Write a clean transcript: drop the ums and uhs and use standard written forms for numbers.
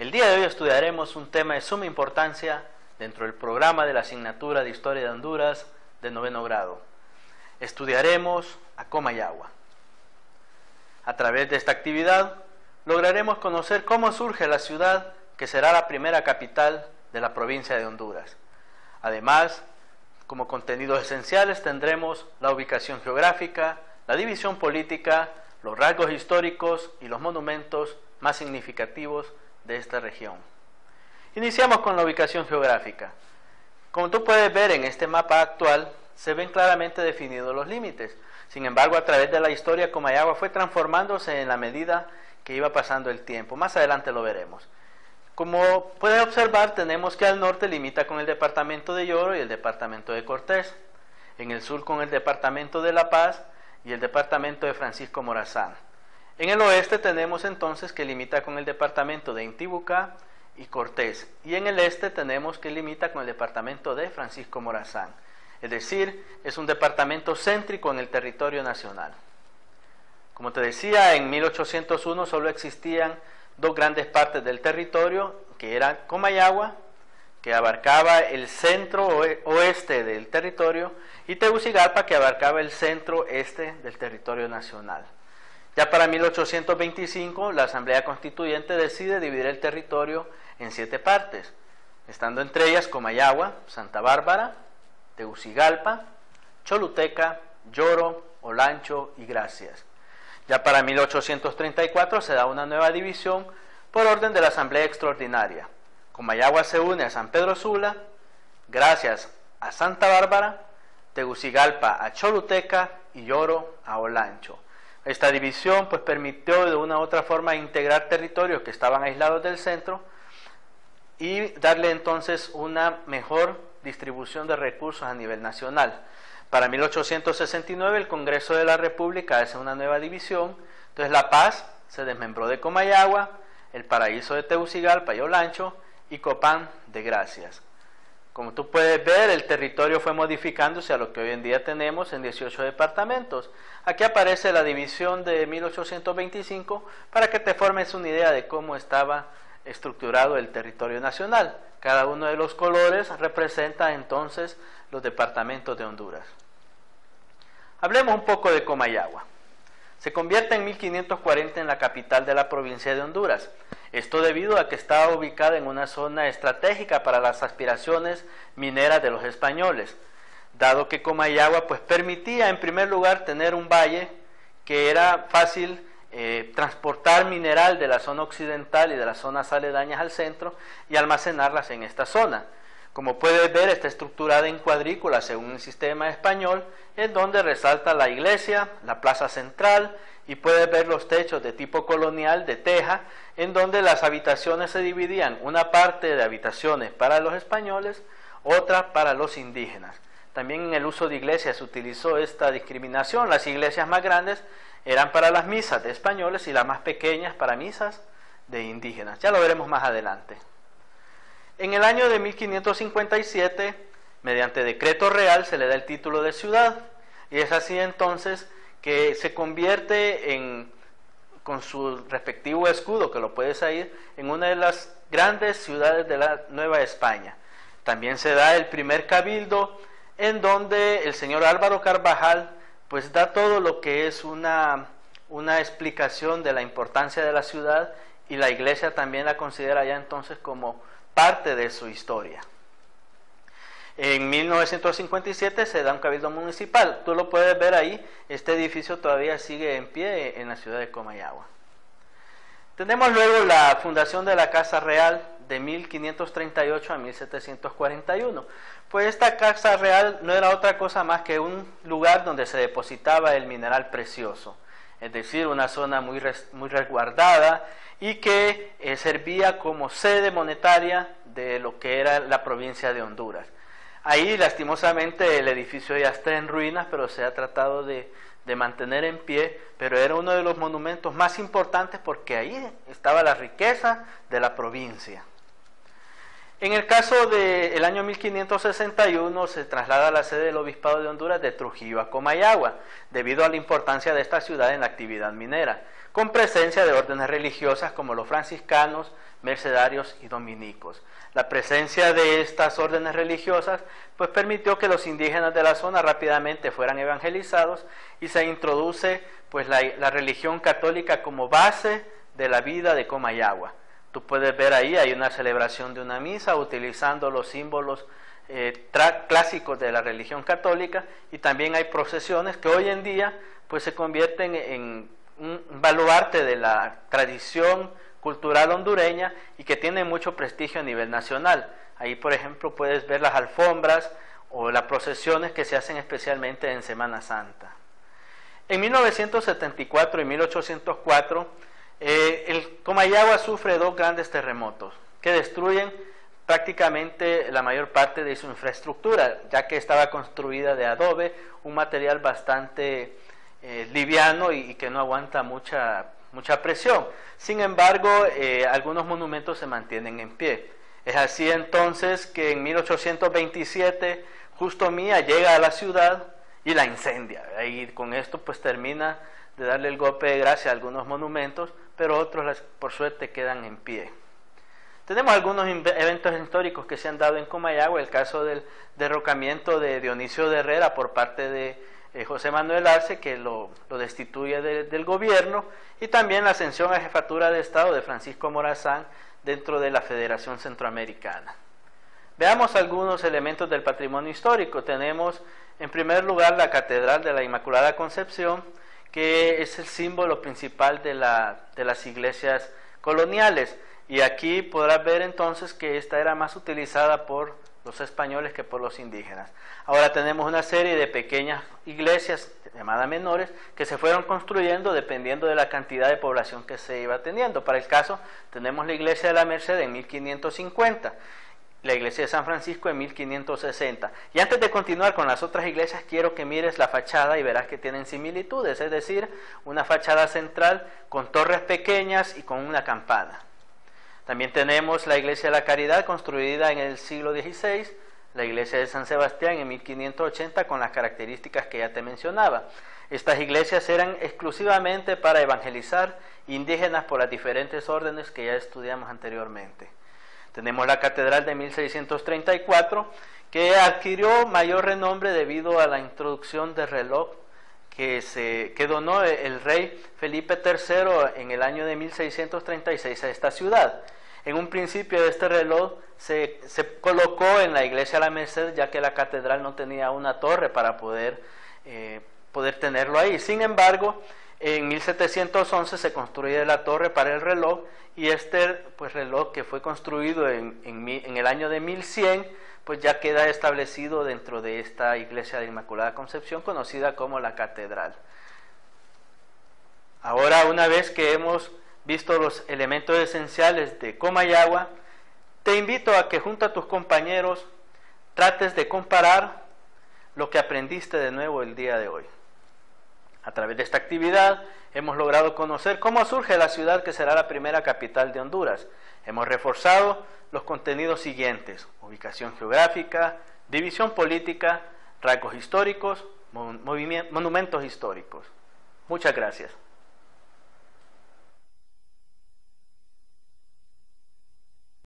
El día de hoy estudiaremos un tema de suma importancia dentro del programa de la asignatura de Historia de Honduras de 9º grado. Estudiaremos a Comayagua. A través de esta actividad lograremos conocer cómo surge la ciudad que será la primera capital de la provincia de Honduras. Además, como contenidos esenciales tendremos la ubicación geográfica, la división política, los rasgos históricos y los monumentos más significativos de esta región. Iniciamos con la ubicación geográfica. Como tú puedes ver en este mapa actual, se ven claramente definidos los límites. Sin embargo, a través de la historia, Comayagua fue transformándose en la medida que iba pasando el tiempo. Más adelante lo veremos. Como puedes observar, tenemos que al norte limita con el departamento de Yoro y el departamento de Cortés. En el sur con el departamento de La Paz y el departamento de Francisco Morazán. En el oeste tenemos entonces que limita con el departamento de Intibucá y Cortés. Y en el este tenemos que limita con el departamento de Francisco Morazán. Es decir, es un departamento céntrico en el territorio nacional. Como te decía, en 1801 solo existían dos grandes partes del territorio, que eran Comayagua, que abarcaba el centro oeste del territorio, y Tegucigalpa, que abarcaba el centro este del territorio nacional. Ya para 1825, la Asamblea Constituyente decide dividir el territorio en 7 partes, estando entre ellas Comayagua, Santa Bárbara, Tegucigalpa, Choluteca, Yoro, Olancho y Gracias. Ya para 1834 se da una nueva división por orden de la Asamblea Extraordinaria. Comayagua se une a San Pedro Sula, Gracias a Santa Bárbara, Tegucigalpa a Choluteca y Yoro a Olancho. Esta división pues permitió de una u otra forma integrar territorios que estaban aislados del centro y darle entonces una mejor distribución de recursos a nivel nacional. Para 1869 el Congreso de la República hace una nueva división, entonces La Paz se desmembró de Comayagua, El Paraíso de Tegucigalpa y Olancho y Copán de Gracias. Como tú puedes ver, el territorio fue modificándose a lo que hoy en día tenemos en 18 departamentos. Aquí aparece la división de 1825 para que te formes una idea de cómo estaba estructurado el territorio nacional. Cada uno de los colores representa entonces los departamentos de Honduras. Hablemos un poco de Comayagua. Se convierte en 1540 en la capital de la provincia de Honduras. Esto debido a que estaba ubicada en una zona estratégica para las aspiraciones mineras de los españoles, dado que Comayagua pues permitía en primer lugar tener un valle que era fácil transportar mineral de la zona occidental y de las zonas aledañas al centro y almacenarlas en esta zona. Como puedes ver, está estructurada en cuadrículas según el sistema español, en donde resalta la iglesia, la plaza central, y puedes ver los techos de tipo colonial de teja, en donde las habitaciones se dividían, una parte de habitaciones para los españoles, otra para los indígenas. También en el uso de iglesias se utilizó esta discriminación. Las iglesias más grandes eran para las misas de españoles y las más pequeñas para misas de indígenas. Ya lo veremos más adelante. En el año de 1557, mediante decreto real, se le da el título de ciudad, y es así entonces que se convierte con su respectivo escudo, que lo puedes ir, en una de las grandes ciudades de la Nueva España. También se da el primer cabildo, en donde el señor Álvaro Carvajal pues da todo lo que es una explicación de la importancia de la ciudad, y la iglesia también la considera ya entonces como parte de su historia. En 1957 se da un cabildo municipal. Tú lo puedes ver ahí, este edificio todavía sigue en pie en la ciudad de Comayagua. Tenemos luego la fundación de la Casa Real de 1538 a 1741. Pues esta Casa Real no era otra cosa más que un lugar donde se depositaba el mineral precioso, es decir, una zona muy resguardada y que servía como sede monetaria de lo que era la provincia de Honduras. Ahí lastimosamente el edificio ya está en ruinas, pero se ha tratado de mantener en pie, pero era uno de los monumentos más importantes porque ahí estaba la riqueza de la provincia. En el caso del año 1561 se traslada la sede del Obispado de Honduras de Trujillo a Comayagua, debido a la importancia de esta ciudad en la actividad minera, con presencia de órdenes religiosas como los franciscanos, mercedarios y dominicos. La presencia de estas órdenes religiosas pues permitió que los indígenas de la zona rápidamente fueran evangelizados y se introduce pues la religión católica como base de la vida de Comayagua. Tú puedes ver ahí, hay una celebración de una misa utilizando los símbolos clásicos de la religión católica, y también hay procesiones que hoy en día pues se convierten en un baluarte de la tradición cultural hondureña y que tiene mucho prestigio a nivel nacional. Ahí, por ejemplo, puedes ver las alfombras o las procesiones que se hacen especialmente en Semana Santa. En 1974 y 1804, el Comayagua sufre dos grandes terremotos que destruyen prácticamente la mayor parte de su infraestructura, ya que estaba construida de adobe, un material bastante liviano y que no aguanta mucha presión. Sin embargo, algunos monumentos se mantienen en pie. Es así entonces que en 1827 Justo Mía llega a la ciudad y la incendia. Y con esto pues termina de darle el golpe de gracia a algunos monumentos, pero otros por suerte quedan en pie. Tenemos algunos eventos históricos que se han dado en Comayagua, el caso del derrocamiento de Dionisio de Herrera por parte de José Manuel Arce, que lo destituye del gobierno, y también la ascensión a jefatura de Estado de Francisco Morazán dentro de la Federación Centroamericana. Veamos algunos elementos del patrimonio histórico. Tenemos en primer lugar la Catedral de la Inmaculada Concepción, que es el símbolo principal de las iglesias coloniales, y aquí podrás ver entonces que esta era más utilizada por los españoles que por los indígenas. Ahora tenemos una serie de pequeñas iglesias llamadas menores que se fueron construyendo dependiendo de la cantidad de población que se iba teniendo. Para el caso tenemos la iglesia de la Merced en 1550, la iglesia de San Francisco en 1560. Y antes de continuar con las otras iglesias, quiero que mires la fachada y verás que tienen similitudes, es decir, una fachada central con torres pequeñas y con una campana. También tenemos la iglesia de la Caridad, construida en el siglo XVI, la iglesia de San Sebastián en 1580, con las características que ya te mencionaba. Estas iglesias eran exclusivamente para evangelizar indígenas por las diferentes órdenes que ya estudiamos anteriormente. Tenemos la catedral de 1634, que adquirió mayor renombre debido a la introducción del reloj que donó el rey Felipe III en el año de 1636 a esta ciudad. En un principio este reloj se colocó en la iglesia de la Merced, ya que la catedral no tenía una torre para poder tenerlo ahí. Sin embargo, en 1711 se construye la torre para el reloj, y este reloj, que fue construido en el año de 1100, pues ya queda establecido dentro de esta iglesia de Inmaculada Concepción, conocida como la catedral. Ahora, una vez que hemos visto los elementos esenciales de Comayagua, te invito a que junto a tus compañeros trates de comparar lo que aprendiste de nuevo el día de hoy. A través de esta actividad hemos logrado conocer cómo surge la ciudad que será la primera capital de Honduras. Hemos reforzado los contenidos siguientes: ubicación geográfica, división política, rasgos históricos, monumentos históricos. Muchas gracias.